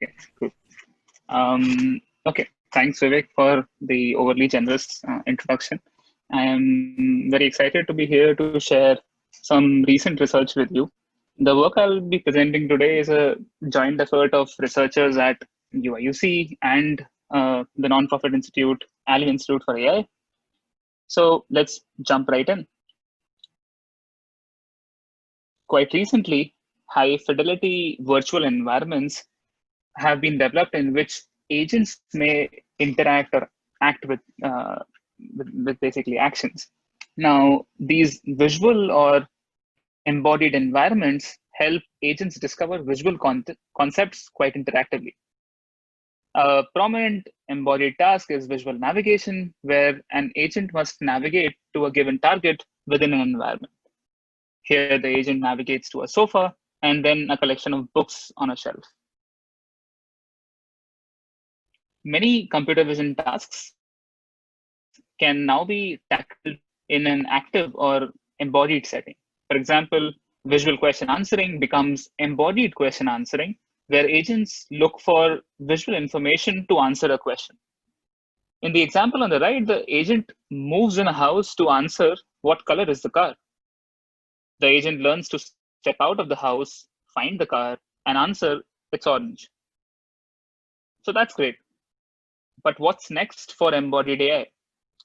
Okay, cool. Okay, thanks, Vivek, for the overly generous introduction. I am very excited to be here to share some recent research with you. The work I'll be presenting today is a joint effort of researchers at UIUC and the nonprofit institute, Ali Institute for AI. So let's jump right in. Quite recently, high fidelity virtual environments have been developed in which agents may interact or act with basically actions. Now, these visual or embodied environments help agents discover visual concepts quite interactively. A prominent embodied task is visual navigation, where an agent must navigate to a given target within an environment. Here, the agent navigates to a sofa and then a collection of books on a shelf. Many computer vision tasks can now be tackled in an active or embodied setting. For example, visual question answering becomes embodied question answering, where agents look for visual information to answer a question. In the example on the right, the agent moves in a house to answer what color is the car. The agent learns to step out of the house, find the car, and answer it's orange. So that's great. But what's next for embodied AI?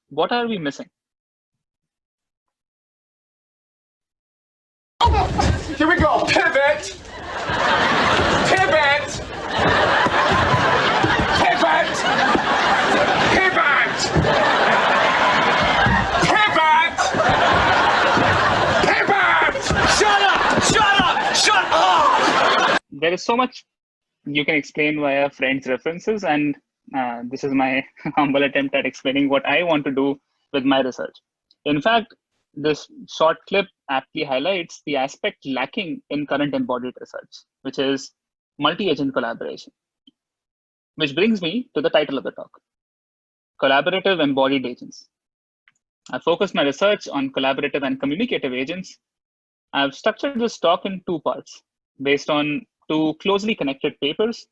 What are we missing? Here we go. Pivot. Pivot. Pivot. Pivot. Pivot. Pivot. Shut up. Shut up. Shut up. There is so much you can explain via friends' references, and this is my humble attempt at explaining what I want to do with my research. In fact, this short clip aptly highlights the aspect lacking in current embodied research, which is multi-agent collaboration. Which brings me to the title of the talk, Collaborative Embodied Agents. I focused my research on collaborative and communicative agents. I've structured this talk in two parts based on two closely connected papers.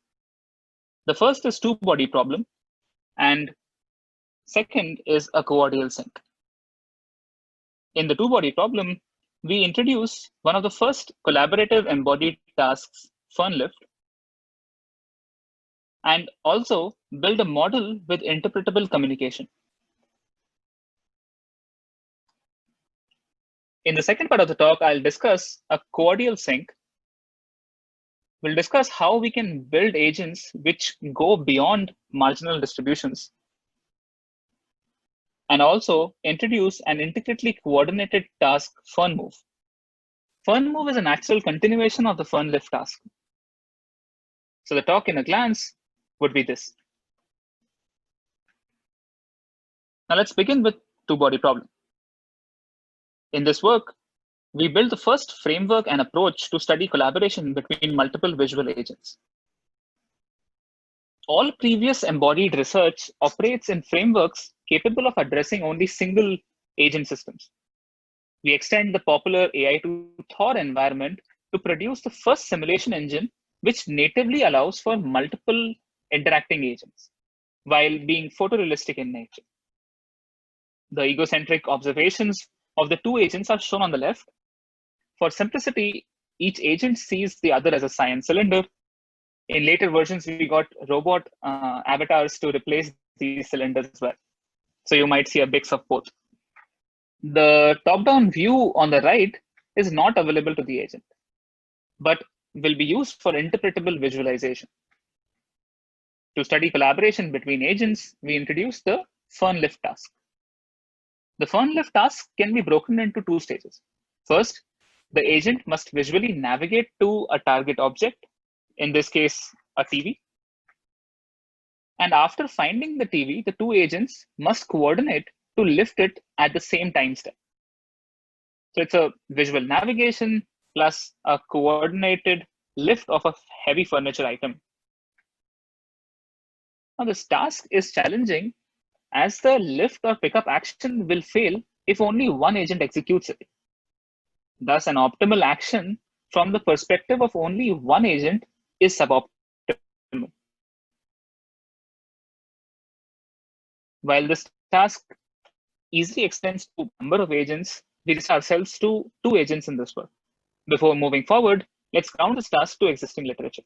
The first is two-body problem, and second is a coordial sync. In the two-body problem, we introduce one of the first collaborative embodied tasks, FurnLift, and also build a model with interpretable communication. In the second part of the talk, I'll discuss a coordial sync. We'll discuss how we can build agents which go beyond marginal distributions, and also introduce an intricately coordinated task, FurnMove. FurnMove is a natural continuation of the FurnLift task. So the talk in a glance would be this. Now let's begin with two-body problem. In this work, we built the first framework and approach to study collaboration between multiple visual agents. All previous embodied research operates in frameworks capable of addressing only single agent systems. We extend the popular AI to Thor environment to produce the first simulation engine which natively allows for multiple interacting agents while being photorealistic in nature. The egocentric observations of the two agents are shown on the left. For simplicity, each agent sees the other as a cyan cylinder. In later versions, we got robot avatars to replace these cylinders as well. So you might see a mix of both. The top-down view on the right is not available to the agent, but will be used for interpretable visualization. To study collaboration between agents, we introduce the FurnLift task. The FurnLift task can be broken into two stages. First, the agent must visually navigate to a target object, in this case, a TV. And after finding the TV, the two agents must coordinate to lift it at the same time step. So it's a visual navigation plus a coordinated lift of a heavy furniture item. Now this task is challenging as the lift or pickup action will fail if only one agent executes it. Thus, an optimal action from the perspective of only one agent is suboptimal. While this task easily extends to number of agents, we restrict ourselves to 2 agents in this work. Before moving forward, let's ground this task to existing literature.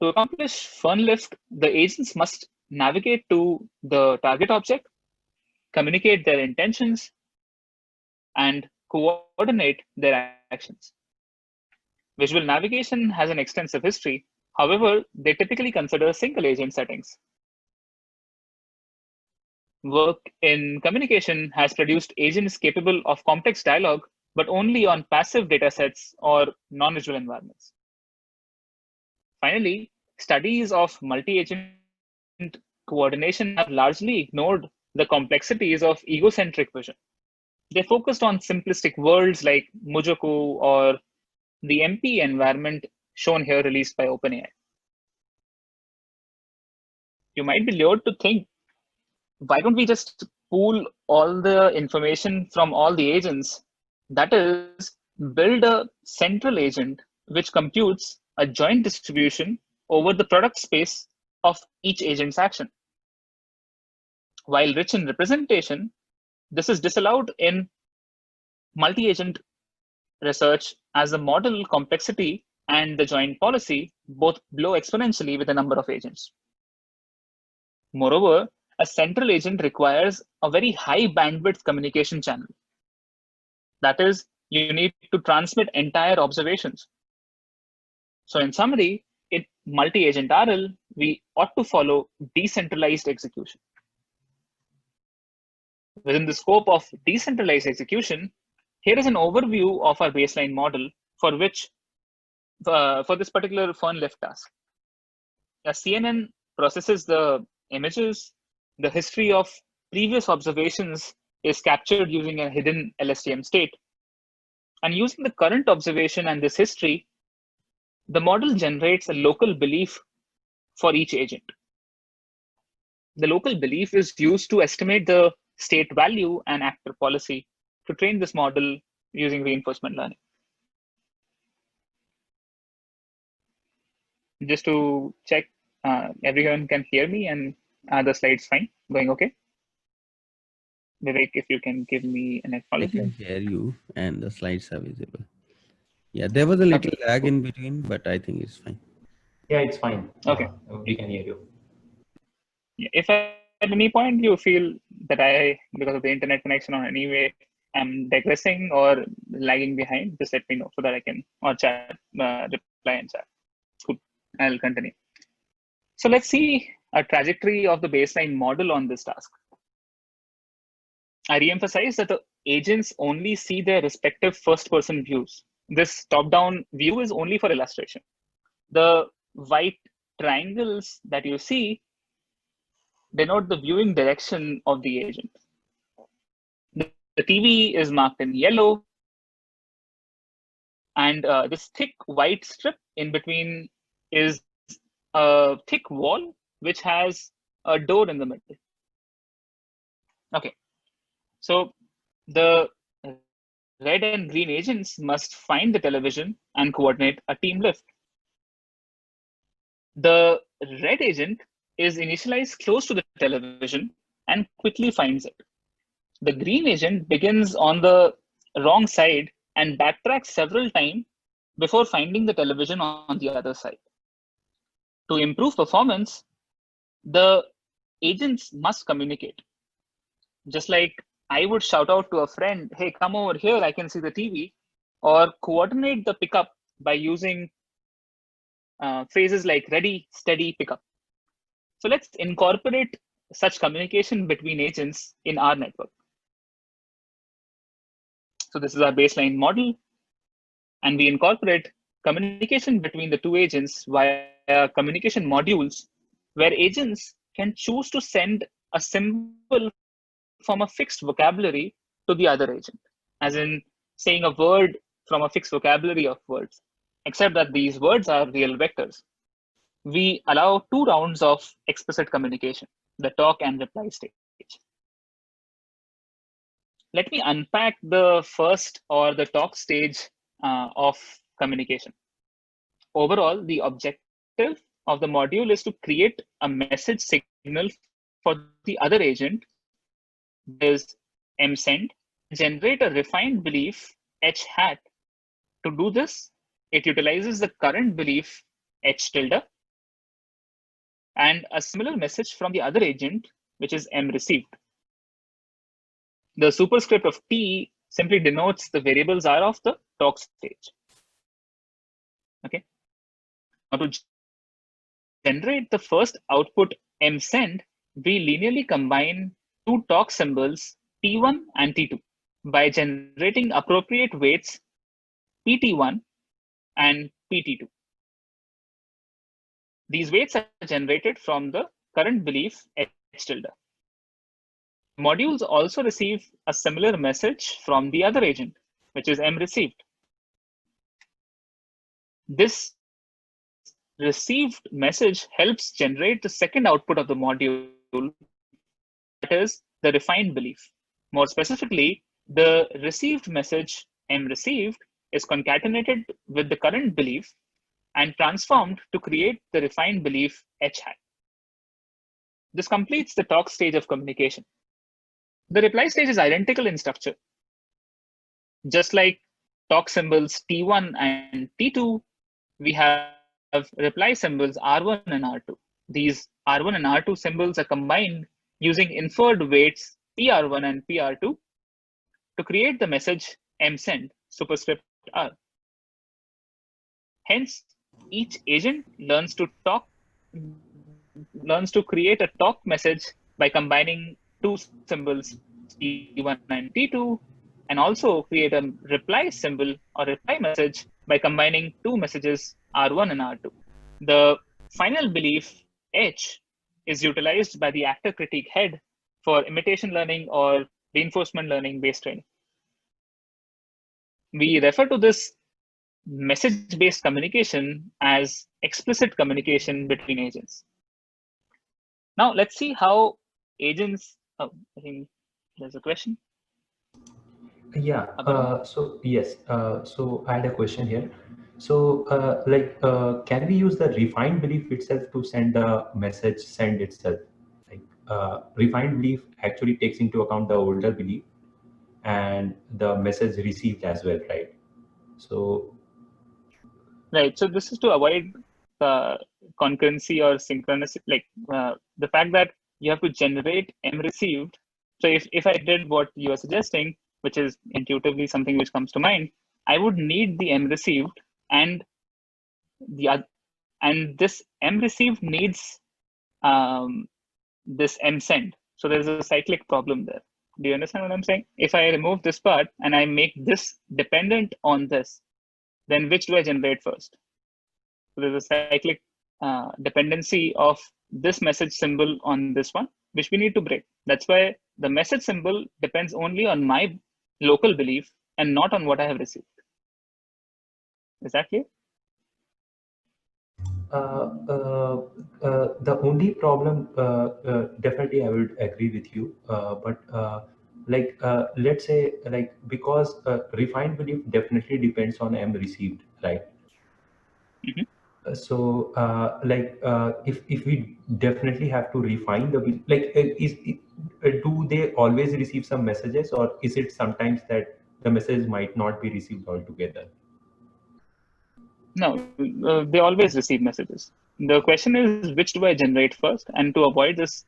To accomplish FurnLift, the agents must navigate to the target object, communicate their intentions, and coordinate their actions. Visual navigation has an extensive history. However, they typically consider single agent settings. Work in communication has produced agents capable of complex dialogue, but only on passive datasets or non-visual environments. Finally, studies of multi-agent coordination have largely ignored the complexities of egocentric vision. They focused on simplistic worlds like Mujoku or the MP environment shown here released by OpenAI. You might be lured to think, why don't we just pool all the information from all the agents? That is, build a central agent which computes a joint distribution over the product space of each agent's action. While rich in representation, this is disallowed in multi-agent research as the model complexity and the joint policy both blow exponentially with the number of agents. Moreover, a central agent requires a very high bandwidth communication channel. That is, you need to transmit entire observations. So in summary, in multi-agent RL, we ought to follow decentralized execution. Within the scope of decentralized execution, here is an overview of our baseline model for which, for this particular FurnLift task. A CNN processes the images. The history of previous observations is captured using a hidden LSTM state. And using the current observation and this history, the model generates a local belief for each agent. The local belief is used to estimate the state value and actor policy to train this model using reinforcement learning. Just to check, everyone can hear me and are the slides fine? Going okay? Vivek, if you can give me an I acknowledgement. can hear you and the slides are visible. Yeah, there was a little Okay, lag cool. in between, but I think it's fine. Yeah, it's fine. Okay. We can hear you. If at any point you feel that because of the internet connection or any way, I'm digressing or lagging behind, just let me know so that I can, or chat, reply in chat. Cool, I'll continue. So let's see a trajectory of the baseline model on this task. I reemphasize that the agents only see their respective first-person views. This top-down view is only for illustration. The white triangles that you see denote the viewing direction of the agent. The TV is marked in yellow, and this thick white strip in between is a thick wall which has a door in the middle. Okay, so the red and green agents must find the television and coordinate a team lift. The red agent is initialized close to the television and quickly finds it. The green agent begins on the wrong side and backtracks several times before finding the television on the other side. To improve performance, the agents must communicate. Just like I would shout out to a friend, hey, come over here, I can see the TV, or coordinate the pickup by using phrases like ready, steady, pickup. So let's incorporate such communication between agents in our network. So this is our baseline model, and we incorporate communication between the two agents via communication modules, where agents can choose to send a symbol from a fixed vocabulary to the other agent, as in saying a word from a fixed vocabulary of words, except that these words are real vectors. We allow 2 rounds of explicit communication, the talk and reply stage. Let me unpack the first or the talk stage of communication. Overall, the objective of the module is to create a message signal for the other agent, that is msend, generate a refined belief h hat. To do this, it utilizes the current belief h tilde and a similar message from the other agent, which is m received. The superscript of T simply denotes the variables R of the talk stage. Okay. Now to generate the first output msend, we linearly combine two talk symbols T1 and T2 by generating appropriate weights PT1 and PT2. These weights are generated from the current belief H tilde. Modules also receive a similar message from the other agent, which is M received. This received message helps generate the second output of the module, that is the refined belief. More specifically, the received message M received is concatenated with the current belief and transformed to create the refined belief H hat. This completes the talk stage of communication. The reply stage is identical in structure. Just like talk symbols T1 and T2, we have reply symbols R1 and R2. These R1 and R2 symbols are combined using inferred weights PR1 and PR2 to create the message msend superscript R. Hence, each agent learns to create a talk message by combining two symbols T1 and T2, and also create a reply symbol or reply message by combining two messages R1 and R2. The final belief H is utilized by the actor critique head for imitation learning or reinforcement learning based training. We refer to this message-based communication as explicit communication between agents. Now let's see how agents, I think there's a question. Yeah. So yes. So I had a question here. So can we use the refined belief itself to send the message send itself? Like refined belief actually takes into account the older belief and the message received as well, right? So Right. So this is to avoid concurrency or synchronicity, like the fact that you have to generate M received. So if I did what you are suggesting, which is intuitively something which comes to mind, I would need the M received and this M received needs this M send. So there's a cyclic problem there. Do you understand what I'm saying? If I remove this part and I make this dependent on this, then which do I generate first? So there's a cyclic dependency of this message symbol on this one, which we need to break. That's why the message symbol depends only on my local belief and not on what I have received. Is that clear? The only problem, definitely I would agree with you, but let's say because refined belief definitely depends on M received, right? Mhm. So if we definitely have to refine the do they always receive some messages, or is it sometimes that the message might not be received altogether? No, they always receive messages. The question is, which do I generate first? And to avoid this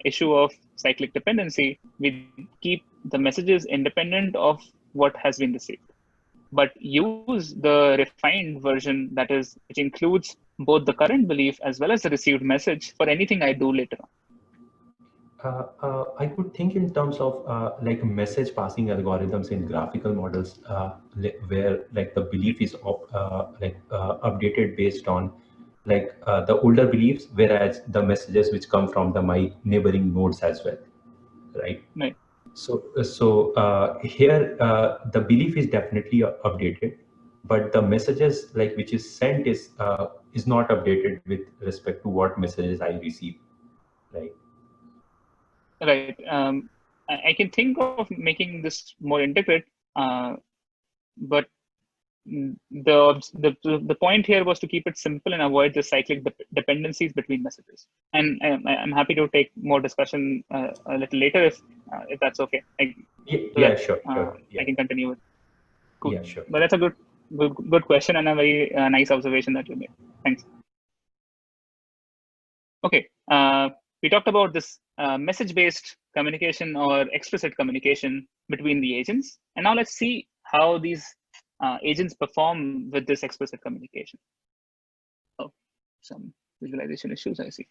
issue of cyclic dependency, we keep the messages independent of what has been received, but use the refined version, that is, which includes both the current belief as well as the received message for anything I do later on. I could think in terms of message passing algorithms in graphical models, where like the belief is updated based on the older beliefs, whereas the messages which come from the my neighboring nodes as well, right? Right. So here the belief is definitely updated, but the messages which is sent is not updated with respect to what messages I receive, right? Right. I can think of making this more intricate, but the point here was to keep it simple and avoid the cyclic dependencies between messages. And I'm happy to take more discussion a little later if that's okay. Sure. I can continue with. Cool. Yeah, sure. But that's a good question and a very nice observation that you made. Thanks. Okay. We talked about this message-based communication or explicit communication between the agents. And now let's see how these agents perform with this explicit communication. Oh, some visualization issues, I see.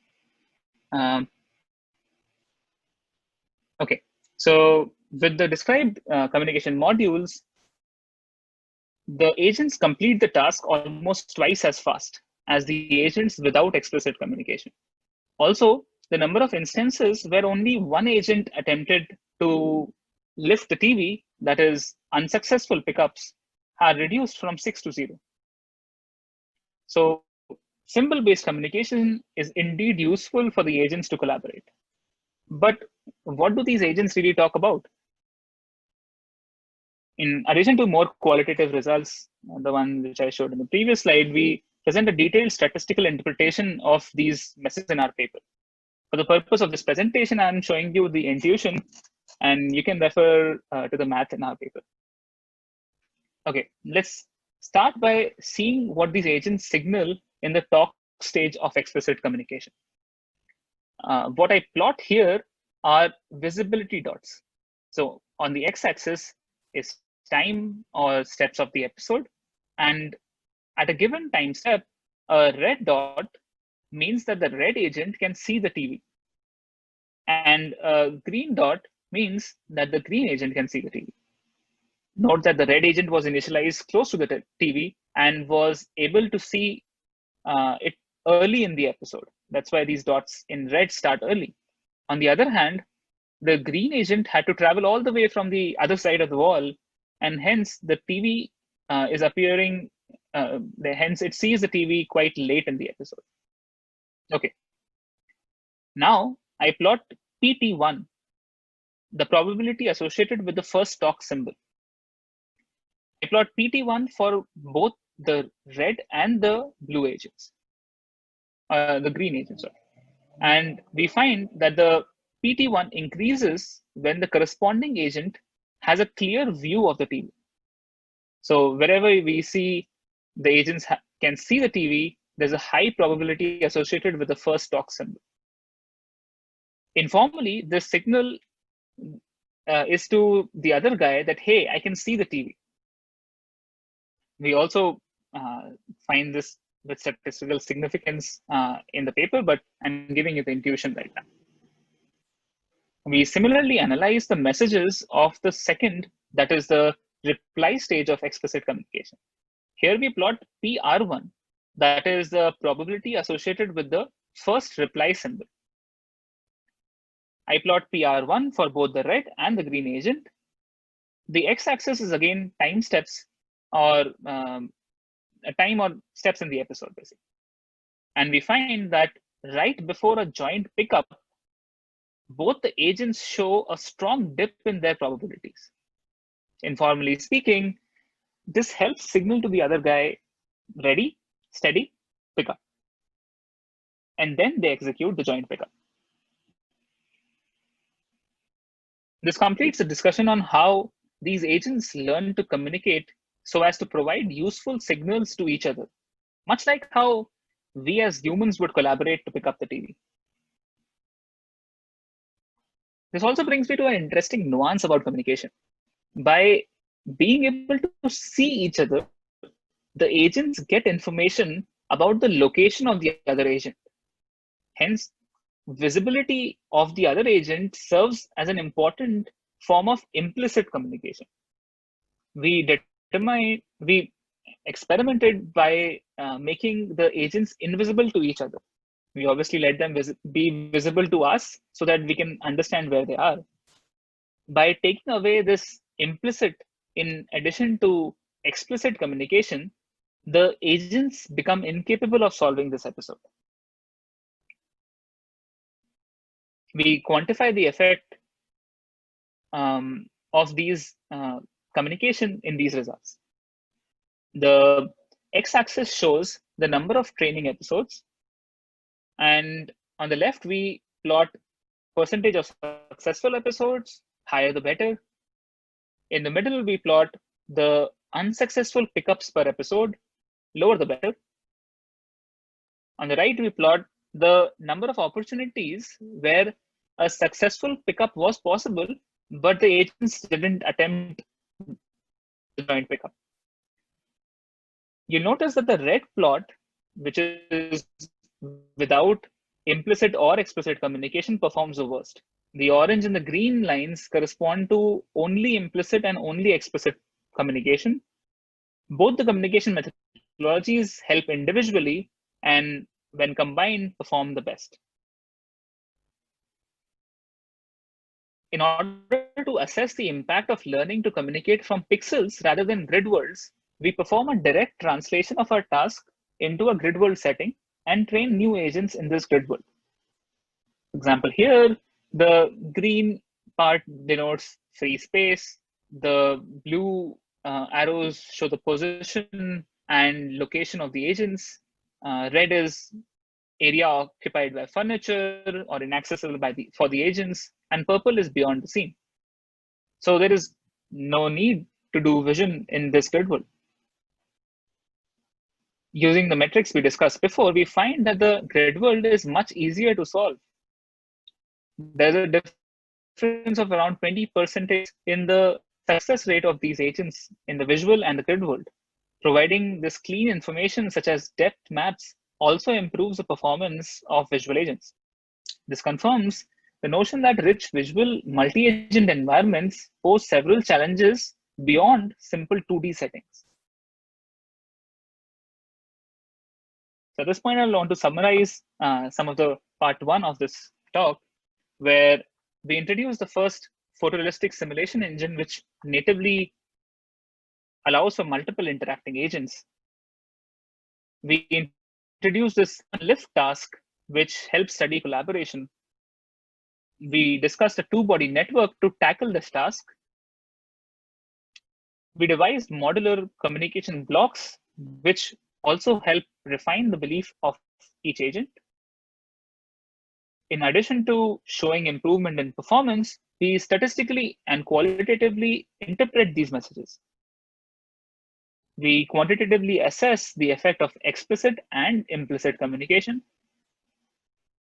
Okay, so with the described communication modules, the agents complete the task almost twice as fast as the agents without explicit communication. Also, the number of instances where only one agent attempted to lift the TV, that is unsuccessful pickups, are reduced from 6 to 0. So symbol-based communication is indeed useful for the agents to collaborate. But what do these agents really talk about? In addition to more qualitative results, the one which I showed in the previous slide, we present a detailed statistical interpretation of these messages in our paper. For the purpose of this presentation, I'm showing you the intuition, and you can refer to the math in our paper. Okay, let's start by seeing what these agents signal in the talk stage of explicit communication. What I plot here are visibility dots. So on the x-axis is time or steps of the episode. And at a given time step, a red dot means that the red agent can see the TV. And a green dot means that the green agent can see the TV. Note that the red agent was initialized close to the TV and was able to see it early in the episode. That's why these dots in red start early. On the other hand, the green agent had to travel all the way from the other side of the wall, and hence the TV is appearing, hence it sees the TV quite late in the episode. Okay. Now I plot PT1, the probability associated with the first talk symbol. I plot PT1 for both the red and the blue agents, the green agents, sorry. And we find that the PT1 increases when the corresponding agent has a clear view of the TV. So wherever we see the agents can see the TV, there's a high probability associated with the first talk symbol. Informally, this signal is to the other guy that, hey, I can see the TV. We also find this with statistical significance in the paper, but I'm giving you the intuition right now. We similarly analyze the messages of the second, that is the reply stage of explicit communication. Here we plot PR1, that is the probability associated with the first reply symbol. I plot PR1 for both the red and the green agent. The x-axis is again time steps or time or steps in the episode, basically. And we find that right before a joint pickup, both the agents show a strong dip in their probabilities. Informally speaking, this helps signal to the other guy, ready, steady, pickup. And then they execute the joint pickup. This completes the discussion on how these agents learn to communicate so as to provide useful signals to each other, much like how we as humans would collaborate to pick up the TV. This also brings me to an interesting nuance about communication. By being able to see each other, the agents get information about the location of the other agent. Hence, visibility of the other agent serves as an important form of implicit communication. We experimented by making the agents invisible to each other. We obviously let them be visible to us so that we can understand where they are. By taking away this implicit in addition to explicit communication, the agents become incapable of solving this episode. We quantify the effect of these communication in these results. The x-axis shows the number of training episodes. And on the left, we plot percentage of successful episodes, higher the better. In the middle, we plot the unsuccessful pickups per episode, lower the better. On the right, we plot the number of opportunities where a successful pickup was possible, but the agents didn't attempt the joint pickup. You'll notice that the red plot, which is without implicit or explicit communication, performs the worst. The orange and the green lines correspond to only implicit and only explicit communication. Both the communication methodologies help individually and when combined perform the best. In order to assess the impact of learning to communicate from pixels rather than grid worlds, we perform a direct translation of our task into a grid world setting and train new agents in this grid world. For example, here, the green part denotes free space. The blue arrows show the position and location of the agents. Red is area occupied by furniture or inaccessible for the agents, and purple is beyond the scene. So there is no need to do vision in this grid world. Using the metrics we discussed before, we find that the grid world is much easier to solve. There's a difference of around 20% in the success rate of these agents in the visual and the grid world. Providing this clean information such as depth maps also improves the performance of visual agents. This confirms the notion that rich visual multi-agent environments pose several challenges beyond simple 2D settings. So at this point, I want to summarize some of the part 1 of this talk, where we introduced the first photorealistic simulation engine, which natively allows for multiple interacting agents. We introduced this FurnLift task, which helps study collaboration. We discussed a two-body network to tackle this task. We devised modular communication blocks, which also help refine the belief of each agent. In addition to showing improvement in performance, we statistically and qualitatively interpret these messages. We quantitatively assess the effect of explicit and implicit communication.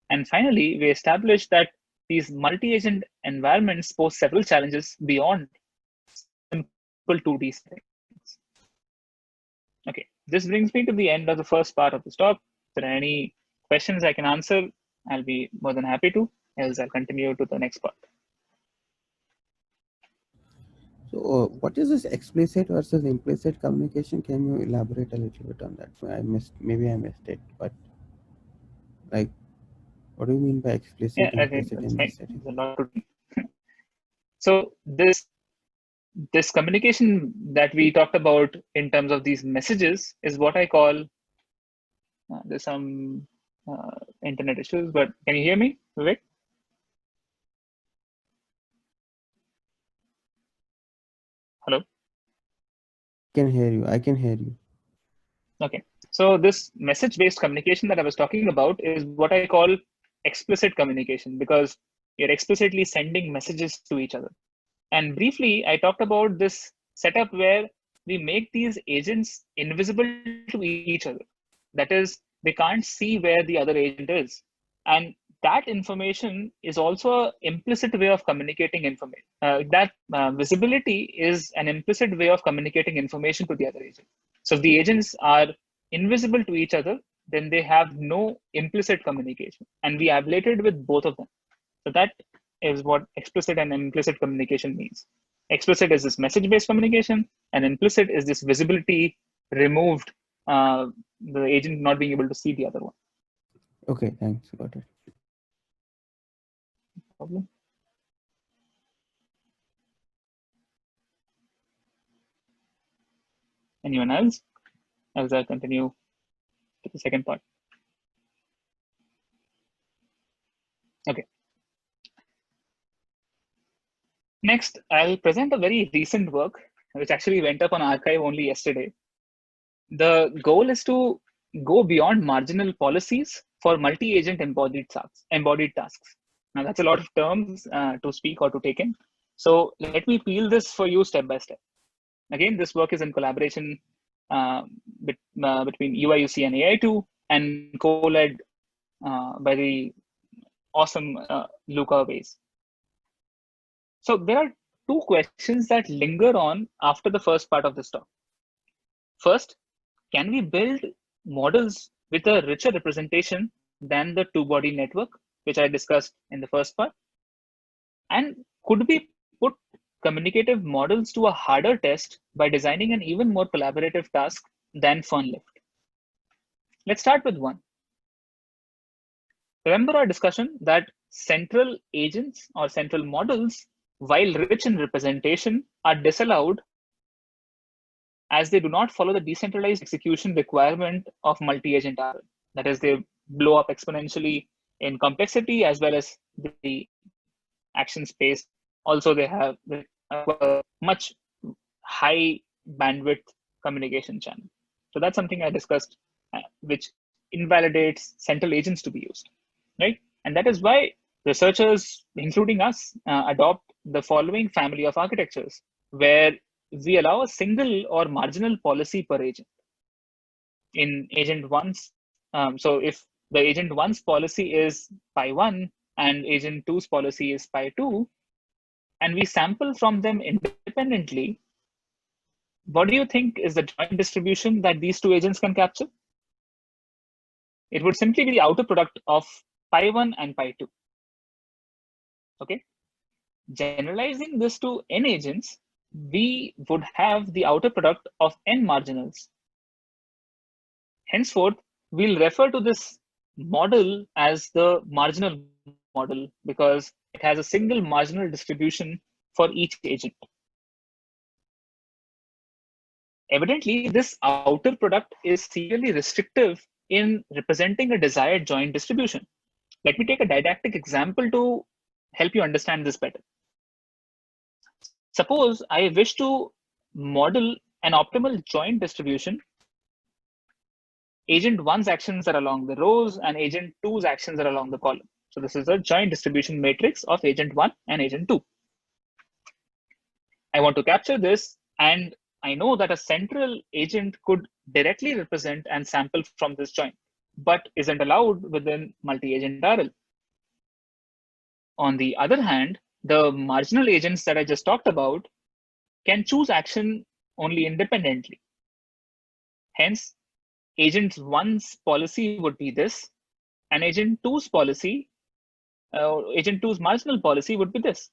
And finally, we established that these multi-agent environments pose several challenges beyond simple 2D settings. Okay, this brings me to the end of the first part of this talk. If there are any questions I can answer, I'll be more than happy to, else I'll continue to the next part. So what is this explicit versus implicit communication? Can you elaborate a little bit on that? Maybe I missed it, but like, what do you mean by explicit, implicit in this setting? So this communication that we talked about in terms of these messages is what I call, there's some internet issues, but can you hear me, Vivek? Hello? I can hear you. Okay, so this message-based communication that I was talking about is what I call explicit communication, because you're explicitly sending messages to each other. And briefly, I talked about this setup where we make these agents invisible to each other. That is, they can't see where the other agent is. And that information is also an implicit way of communicating information. That visibility is an implicit way of communicating information to the other agent. So if the agents are invisible to each other, then they have no implicit communication. And we ablated with both of them. So that is what explicit and implicit communication means. Explicit is this message-based communication, and implicit is this visibility removed, the agent not being able to see the other one. Okay, thanks. Got it. No problem. Anyone else? As I continue to the second part. Okay. Next, I'll present a very recent work, which actually went up on archive only yesterday. The goal is to go beyond marginal policies for multi-agent embodied tasks. Now that's a lot of terms to speak or to take in. So let me peel this for you step by step. Again, this work is in collaboration between UIUC and AI2 and co-led by the awesome Luca Weiss. So there are two questions that linger on after the first part of this talk. First, can we build models with a richer representation than the two-body network, which I discussed in the first part? And could we put communicative models to a harder test by designing an even more collaborative task than FurnLift? Let's start with one. Remember our discussion that central agents or central models, while rich in representation, are disallowed as they do not follow the decentralized execution requirement of multi-agent RL. That is, they blow up exponentially in complexity as well as the action space. Also, they have a much high bandwidth communication channel. So that's something I discussed, which invalidates central agents to be used, right? And that is why researchers, including us, adopt the following family of architectures, where we allow a single or marginal policy per agent. In agent one's, so if the agent one's policy is pi1 and agent two's policy is pi2, and we sample from them independently, what do you think is the joint distribution that these two agents can capture? It would simply be the outer product of pi1 and pi2. Okay. Generalizing this to n agents, we would have the outer product of n marginals. Henceforth, we'll refer to this model as the marginal model because it has a single marginal distribution for each agent. Evidently, this outer product is serially restrictive in representing a desired joint distribution. Let me take a didactic example to help you understand this better. Suppose I wish to model an optimal joint distribution. Agent one's actions are along the rows and agent two's actions are along the column. So this is a joint distribution matrix of agent one and agent two. I want to capture this, and I know that a central agent could directly represent and sample from this joint, but isn't allowed within multi-agent RL. On the other hand, the marginal agents that I just talked about can choose action only independently. Hence, agent one's policy would be this, and agent two's policy, agent two's marginal policy would be this.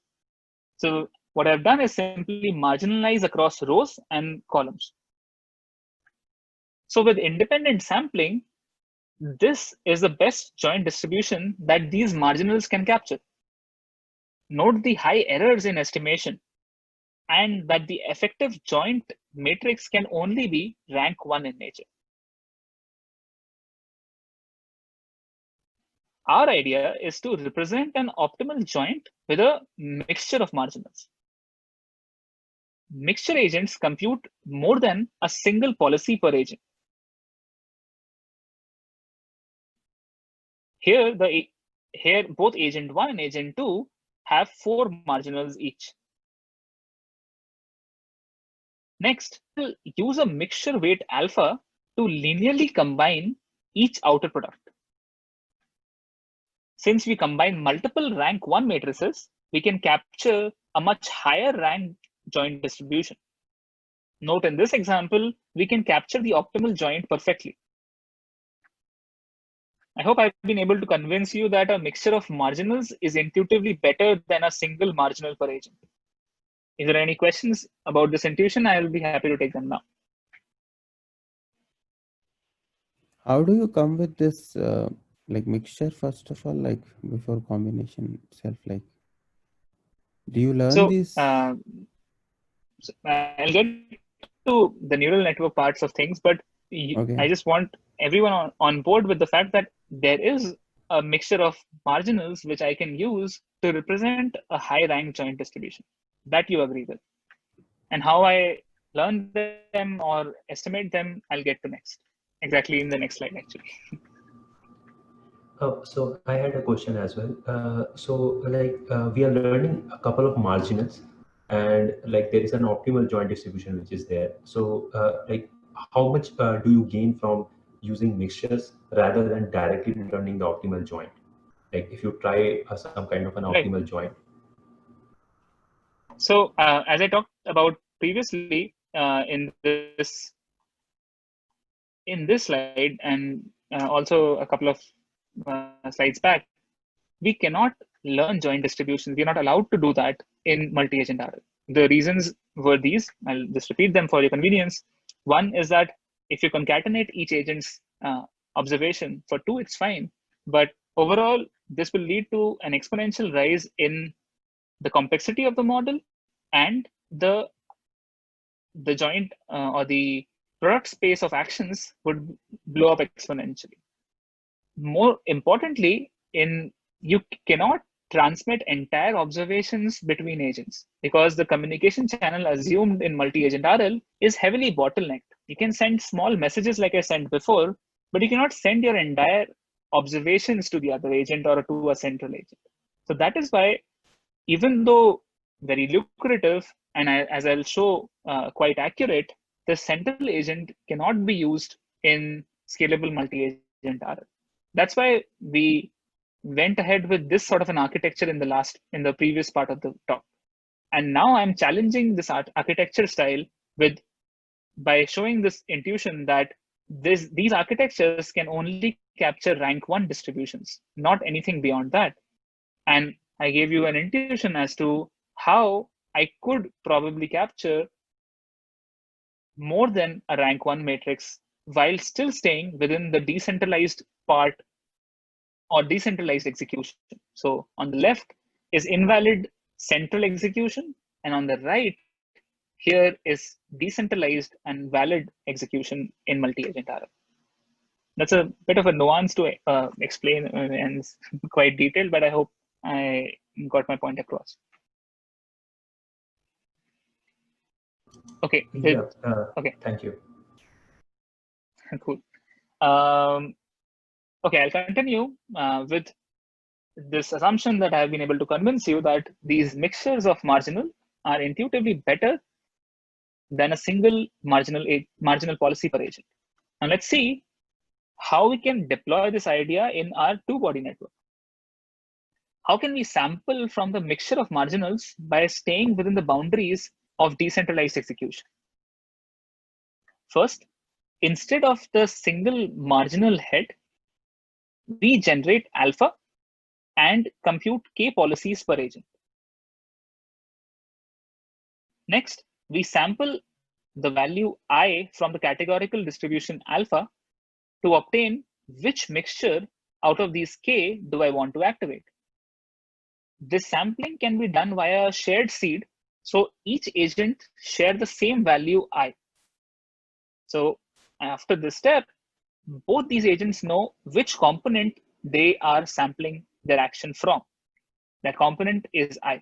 So what I've done is simply marginalize across rows and columns. So with independent sampling, this is the best joint distribution that these marginals can capture. Note the high errors in estimation and that the effective joint matrix can only be rank 1 in nature. Our idea is to represent an optimal joint with a mixture of marginals. Mixture agents compute more than a single policy per agent. Here, both agent 1 and agent 2 have 4 marginals each. Next, we'll use a mixture weight alpha to linearly combine each outer product. Since we combine multiple rank 1 matrices, we can capture a much higher rank joint distribution. Note in this example, we can capture the optimal joint perfectly. I hope I've been able to convince you that a mixture of marginals is intuitively better than a single marginal per agent. Is there any questions about this intuition? I'll be happy to take them now. How do you come with this like mixture first of all, like before combination itself? Like, do you learn this? I'll get to the neural network parts of things, but Okay. I just want everyone on board with the fact that there is a mixture of marginals which I can use to represent a high rank joint distribution that you agree with. And how I learn them or estimate them, I'll get to next. Exactly in the next slide, actually. Oh, so I had a question as well. We are learning a couple of marginals, and like there is an optimal joint distribution which is there. So how much do you gain from using mixtures rather than directly returning the optimal joint? Like if you try some kind of an Right. optimal joint. So as I talked about previously in this slide and also a couple of slides back, we cannot learn joint distributions. We're not allowed to do that in multi-agent RL. The reasons were these. I'll just repeat them for your convenience. One is that if you concatenate each agent's observation for 2, it's fine. But overall, this will lead to an exponential rise in the complexity of the model and the joint or the product space of actions would blow up exponentially. More importantly, you cannot transmit entire observations between agents because the communication channel assumed in multi-agent RL is heavily bottlenecked. You can send small messages like I sent before, but you cannot send your entire observations to the other agent or to a central agent. So that is why, even though very lucrative and as I'll show quite accurate, the central agent cannot be used in scalable multi-agent RL. That's why we went ahead with this sort of an architecture in the previous part of the talk. And now I'm challenging this architecture style by showing this intuition that these architectures can only capture rank 1 distributions, not anything beyond that. And I gave you an intuition as to how I could probably capture more than a rank 1 matrix while still staying within the decentralized part or decentralized execution. So on the left is invalid central execution, and on the right here is decentralized and valid execution in multi-agent RL. That's a bit of a nuance to explain and quite detailed, but I hope I got my point across. Okay. Yeah. Okay. Thank you. Cool. Okay, I'll continue with this assumption that I've been able to convince you that these mixtures of marginal are intuitively better than a single marginal policy per agent. Now let's see how we can deploy this idea in our two-body network. How can we sample from the mixture of marginals by staying within the boundaries of decentralized execution? First, instead of the single marginal head, we generate alpha and compute K policies per agent. Next, we sample the value I from the categorical distribution alpha to obtain which mixture out of these K do I want to activate. This sampling can be done via a shared seed, so each agent share the same value I. So after this step, both these agents know which component they are sampling their action from. That component is I.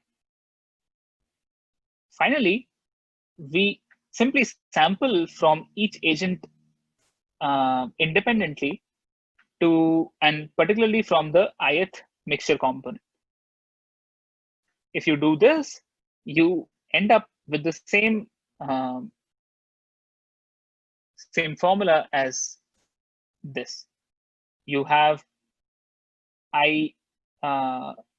Finally, we simply sample from each agent independently and particularly from the ith mixture component. If you do this, you end up with the same formula as this. You have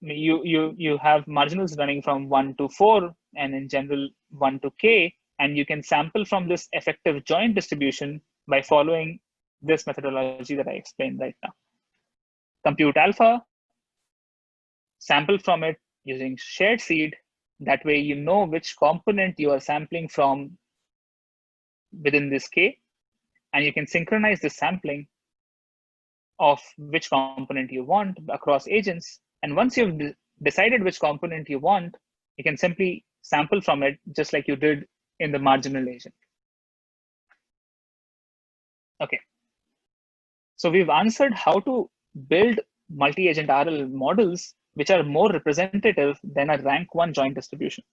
you have marginals running from 1 to 4 and in general 1 to K, and you can sample from this effective joint distribution by following this methodology that I explained right now. Compute alpha, sample from it using shared seed. That way you know which component you are sampling from within this K, and you can synchronize the sampling of which component you want across agents. And once you've decided which component you want, you can simply sample from it just like you did in the marginal agent. Okay. So we've answered how to build multi-agent RL models which are more representative than a rank 1 joint distribution.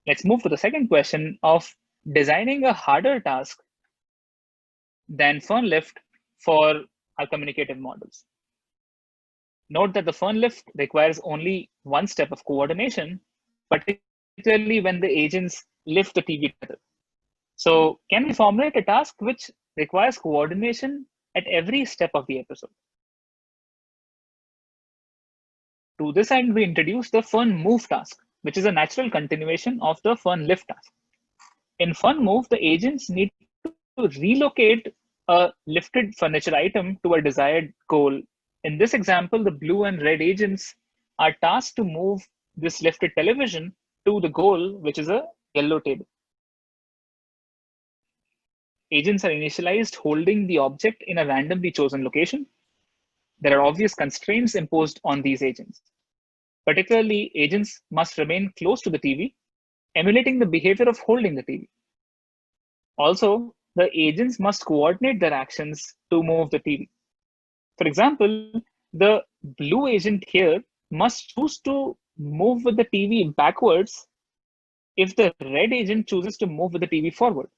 Let's move to the second question of designing a harder task than FurnLift for our communicative models. Note that the FurnLift requires only one step of coordination, particularly when the agents lift the TV together. So can we formulate a task which requires coordination at every step of the episode? To this end, we introduce the FurnMove task, which is a natural continuation of the FurnLift task. In FurnMove, the agents need to relocate a lifted furniture item to a desired goal. In this example, the blue and red agents are tasked to move this lifted television to the goal, which is a yellow table. Agents are initialized holding the object in a randomly chosen location. There are obvious constraints imposed on these agents. Particularly, agents must remain close to the TV, emulating the behavior of holding the TV. Also, the agents must coordinate their actions to move the TV. For example, the blue agent here must choose to move with the TV backwards if the red agent chooses to move with the TV forward.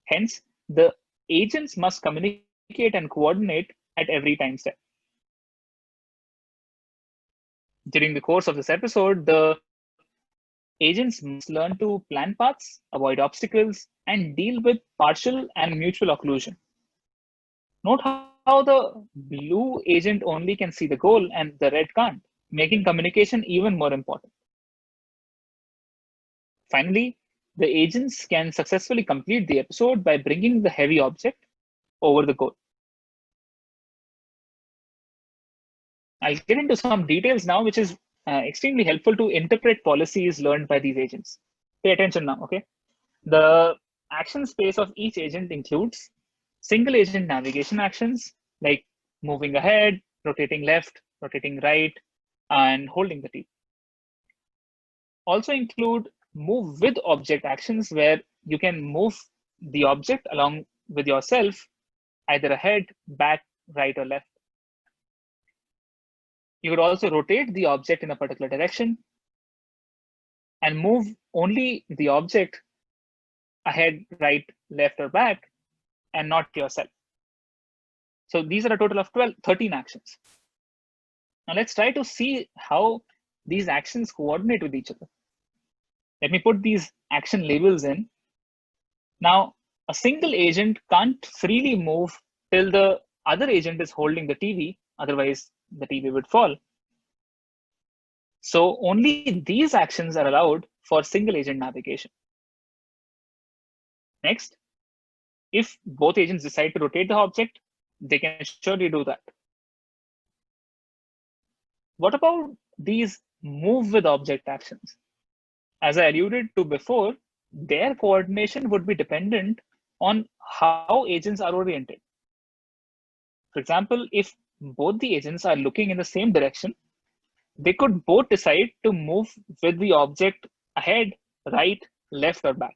Hence, the agents must communicate and coordinate at every time step. During the course of this episode, the agents must learn to plan paths, avoid obstacles, and deal with partial and mutual occlusion. Note how the blue agent only can see the goal and the red can't, making communication even more important. Finally, the agents can successfully complete the episode by bringing the heavy object over the goal. I'll get into some details now, which is extremely helpful to interpret policies learned by these agents. Pay attention now, okay? The action space of each agent includes single agent navigation actions like moving ahead, rotating left, rotating right, and holding the T. Also include move with object actions where you can move the object along with yourself, either ahead, back, right, or left. You could also rotate the object in a particular direction and move only the object ahead, right, left, or back, and not yourself. So these are a total of 13 actions. Now let's try to see how these actions coordinate with each other. Let me put these action labels in. Now, a single agent can't freely move till the other agent is holding the TV, otherwise the TV would fall. So only these actions are allowed for single agent navigation. Next, if both agents decide to rotate the object, they can surely do that. What about these move with object actions? As I alluded to before, their coordination would be dependent on how agents are oriented. For example, if both the agents are looking in the same direction, they could both decide to move with the object ahead, right, left, or back.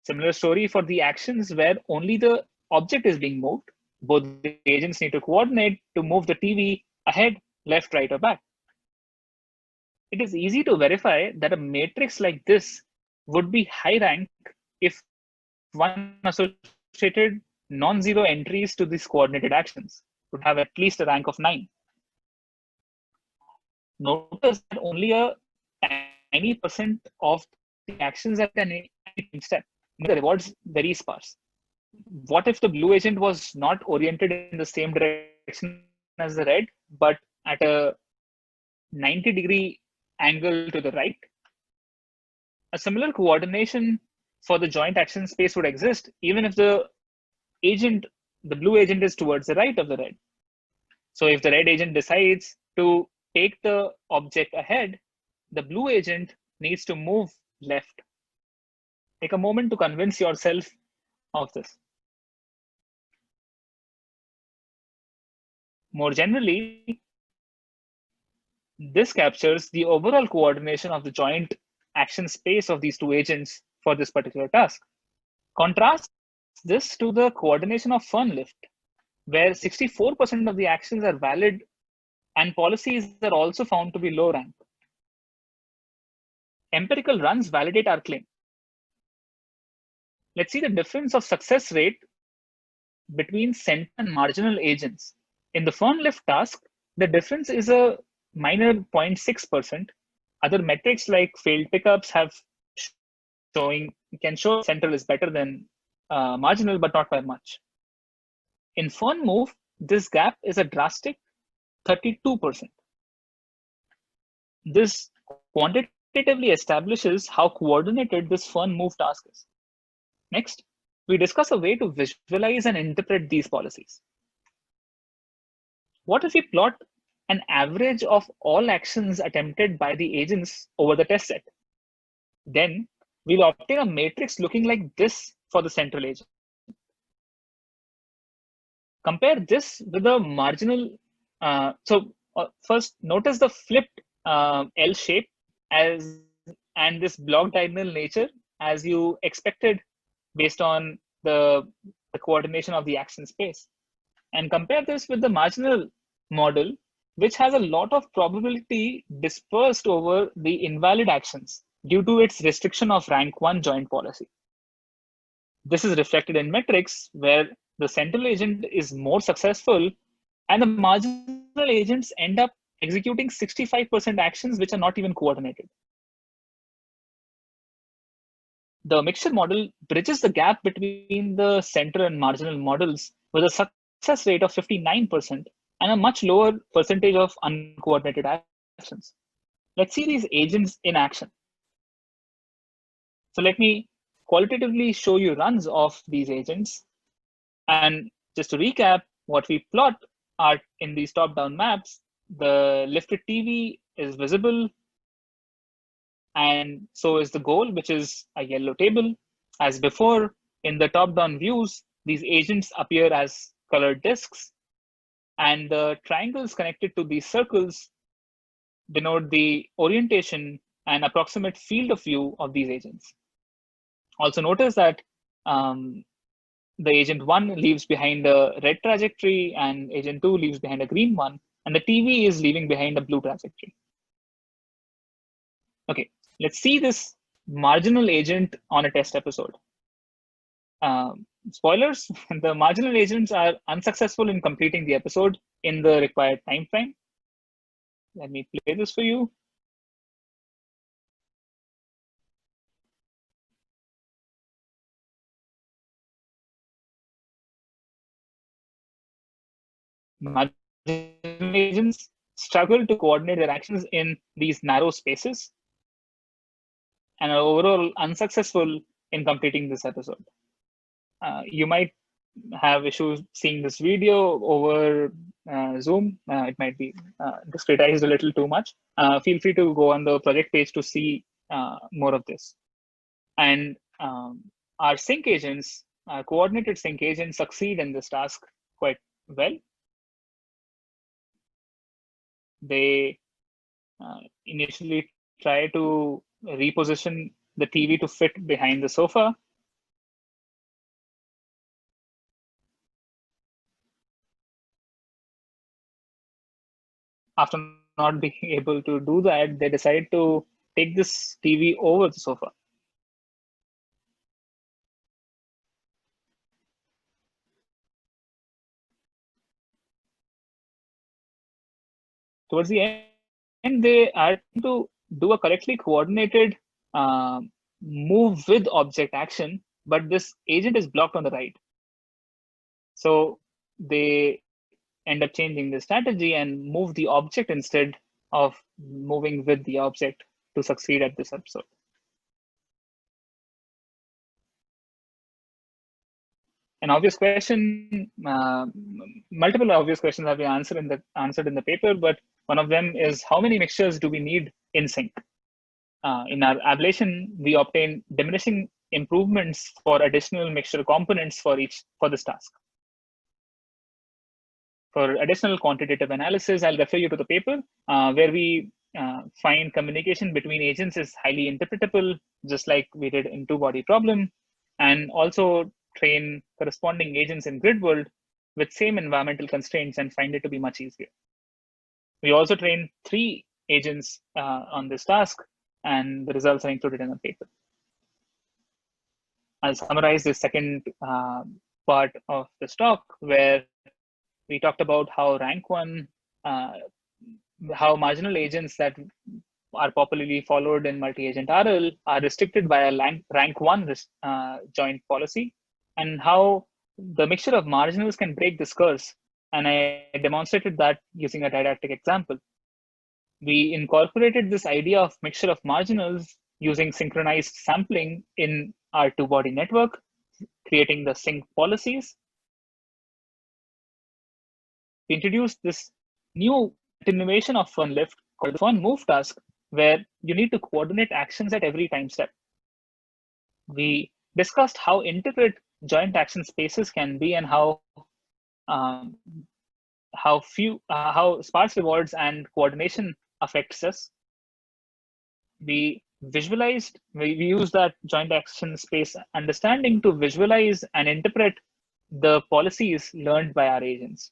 Similar story for the actions where only the object is being moved. Both the agents need to coordinate to move the TV ahead, left, right, or back. It is easy to verify that a matrix like this would be high rank if one associated non-zero entries to these coordinated actions would have at least a rank of 9. Notice that only a tiny percent of the actions at any step, the rewards very sparse. What if the blue agent was not oriented in the same direction as the red, but at a 90-degree angle to the right? A similar coordination for the joint action space would exist even if the blue agent is towards the right of the red. So if the red agent decides to take the object ahead, the blue agent needs to move left. Take a moment to convince yourself of this. More generally, this captures the overall coordination of the joint action space of these two agents for this particular task. Contrast this to the coordination of FurnLift, where 64% of the actions are valid and policies are also found to be low rank. empirical runs validate our claim. Let's see the difference of success rate between center and marginal agents. In the FurnLift task, the difference is a minor 0.6%. Other metrics like failed pickups can show central is better than marginal, but not by much. In FurnMove, this gap is a drastic 32%. This quantitatively establishes how coordinated this FurnMove task is. Next, we discuss a way to visualize and interpret these policies. What if we plot an average of all actions attempted by the agents over the test set? Then we'll obtain a matrix looking like this for the central agent. Compare this with the marginal. First, notice the flipped L shape and this block diagonal nature as you expected based on the coordination of the action space. And compare this with the marginal model, which has a lot of probability dispersed over the invalid actions due to its restriction of rank 1 joint policy. This is reflected in metrics where the central agent is more successful and the marginal agents end up executing 65% actions which are not even coordinated. The mixture model bridges the gap between the center and marginal models with a success rate of 59% and a much lower percentage of uncoordinated actions. Let's see these agents in action. So let me qualitatively show you runs of these agents. And just to recap, what we plot are in these top-down maps, the lifted TV is visible, and so is the goal, which is a yellow table. As before, in the top-down views, these agents appear as colored disks, and the triangles connected to these circles denote the orientation and approximate field of view of these agents. Also notice that the agent 1 leaves behind a red trajectory and agent 2 leaves behind a green one, and the TV is leaving behind a blue trajectory. Okay, let's see this marginal agent on a test episode. Spoilers, the marginal agents are unsuccessful in completing the episode in the required time frame. Let me play this for you. Marginal agents struggle to coordinate their actions in these narrow spaces and are overall unsuccessful in completing this episode. You might have issues seeing this video over Zoom. It might be discretized a little too much. Feel free to go on the project page to see more of this. And our sync agents, our coordinated sync agents succeed in this task quite well. They initially try to reposition the TV to fit behind the sofa. After not being able to do that, they decide to take this TV over the sofa. Towards the end, they are trying to do a correctly coordinated move with object action, but this agent is blocked on the right. So they end up changing the strategy and move the object instead of moving with the object to succeed at this episode. An obvious question, multiple obvious questions have been answered in the paper, but one of them is how many mixtures do we need in sync? In our ablation, we obtain diminishing improvements for additional mixture components for this task. For additional quantitative analysis, I'll refer you to the paper where we find communication between agents is highly interpretable, just like we did in two-body problem, and also train corresponding agents in Gridworld with same environmental constraints and find it to be much easier. We also train 3 agents on this task and the results are included in the paper. I'll summarize the second part of this talk, where we talked about how rank one, how marginal agents that are popularly followed in multi-agent RL are restricted by a rank one joint policy, and how the mixture of marginals can break this curse. And I demonstrated that using a didactic example. We incorporated this idea of mixture of marginals using synchronized sampling in our two-body network, creating the sync policies. We introduced this new innovation of FurnLift called the FurnMove task, where you need to coordinate actions at every time step. We discussed how intricate joint action spaces can be, and how sparse rewards and coordination affects us. We used that joint action space understanding to visualize and interpret the policies learned by our agents.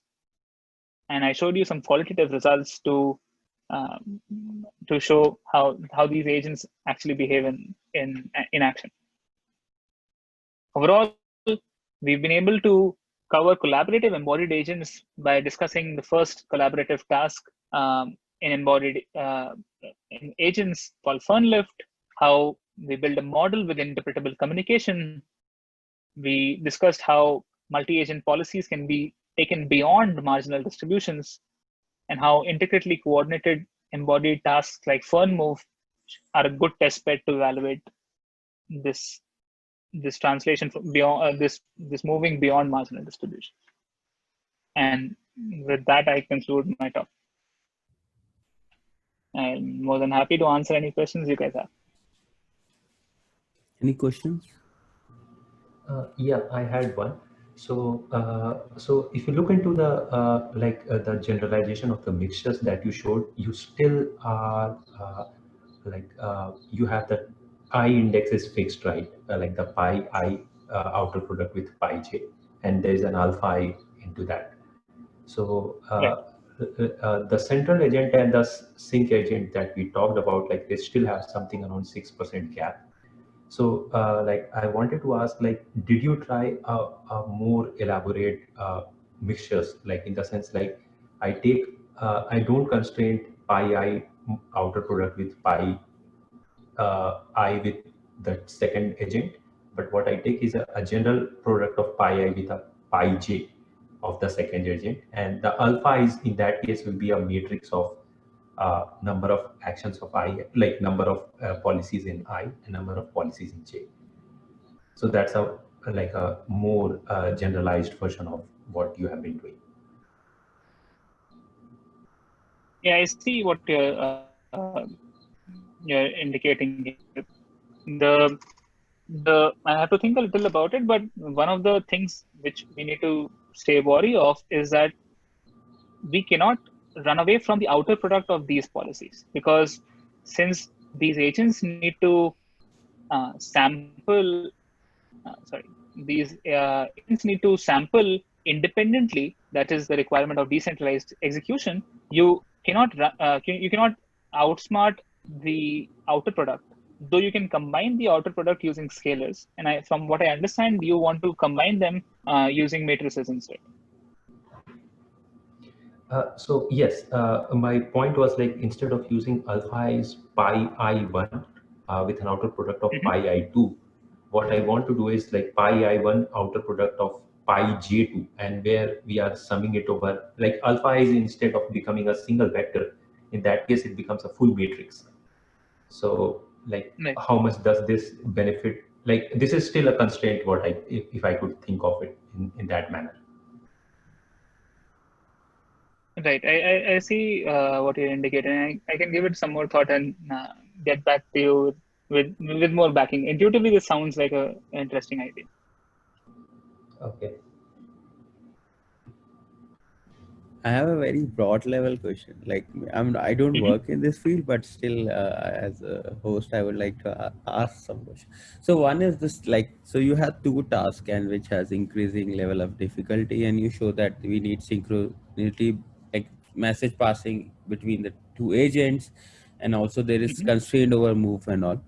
And I showed you some qualitative results to show how these agents actually behave in action. Overall, we've been able to cover collaborative embodied agents by discussing the first collaborative task in embodied in agents called FurnLift, how we build a model with interpretable communication. We discussed how multi-agent policies can be taken beyond marginal distributions, and how intricately coordinated embodied tasks like FurnMove are a good test bed to evaluate this translation from beyond this moving beyond marginal distribution. And with that, I conclude my talk. I'm more than happy to answer any questions you guys have. Any questions? Yeah, I had one. So, so if you look into the the generalization of the mixtures that you showed, you still are you have the I index is fixed, right? Like the pi I outer product with pi j, and there is an alpha I into that. So Right. the central agent and the sync agent that we talked about, like they still have something around 6% gap. So I wanted to ask, did you try a more elaborate mixtures, like in the sense, like I don't constrain pi I outer product with pi I with the second agent, but what I take is a general product of pi I with a pi j of the second agent, and the alpha is in that case will be a matrix of number of actions of I, like number of policies in I and number of policies in J. So that's a more generalized version of what you have been doing. Yeah, I see what you're indicating here. I have to think a little about it, but one of the things which we need to stay wary of is that we cannot run away from the outer product of these policies, because since these agents need to sample, these agents need to sample independently. That is the requirement of decentralized execution. You cannot outsmart the outer product, though you can combine the outer product using scalars. And from what I understand, you want to combine them using matrices instead. So yes, my point was, like, instead of using alpha is pi I1 with an outer product of pi I2, what I want to do is like pi I1 outer product of pi J2, and where we are summing it over, like alpha is instead of becoming a single vector, in that case it becomes a full matrix. So like how much does this benefit? Like this is still a constraint, what if I could think of it in that manner. Right. I see what you're indicating. I can give it some more thought and get back to you with more backing. Intuitively, this sounds like an interesting idea. Okay. I have a very broad level question. Like, I don't work in this field, but still, as a host, I would like to ask some questions. So one is this, like, so you have two tasks, and which has increasing level of difficulty, and you show that we need synchronity, like message passing between the two agents, and also there is Mhm. constraint over move and all.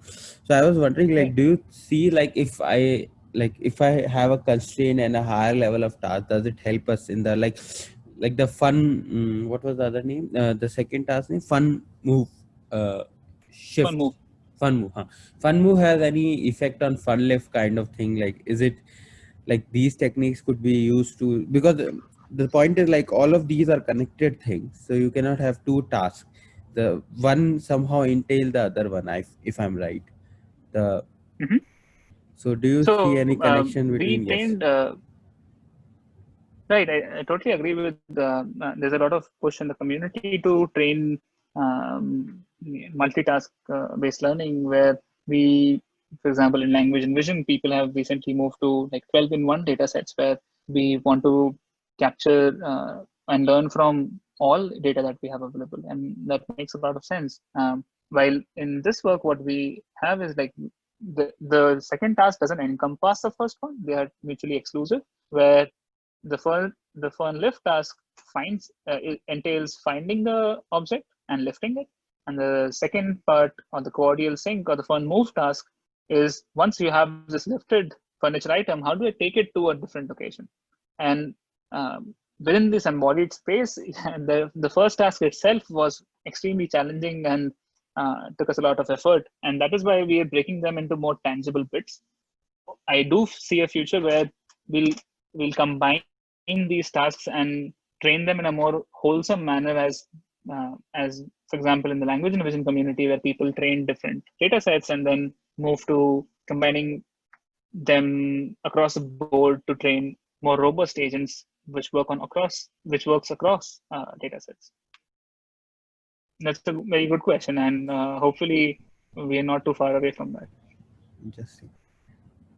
So I was wondering, like, Right. do you see, like, if I have a constraint and a higher level of task, does it help us in the like the fun, what was the other name, the second task name, fun move, Fun shift, move. fun move, huh? Fun move has any effect on fun left kind of thing? Like, is it like these techniques could be used to, because the point is, like, all of these are connected things, so you cannot have two tasks, the one somehow entail the other one, if I'm right. The Mhm. So do you see So any connection we between? Yes. trained. Right, I totally agree with. There's a lot of push in the community to train multitask based learning, where we, for example, in language and vision, people have recently moved to like 12 in one data sets, where we want to capture and learn from all data that we have available, and that makes a lot of sense. While in this work, what we have is like the second task doesn't encompass the first one; they are mutually exclusive, where the FurnLift task it entails finding the object and lifting it, and the second part, or the cordial sync or the FurnMove task, is once you have this lifted furniture item, how do I take it to a different location? And within this embodied space, the first task itself was extremely challenging and took us a lot of effort, and that is why we are breaking them into more tangible bits. I do see a future where we'll combine these tasks and train them in a more wholesome manner, as for example in the language and vision community, where people train different data sets and then move to combining them across the board to train more robust agents which works across data sets. That's a very good question, and hopefully we are not too far away from that. Interesting.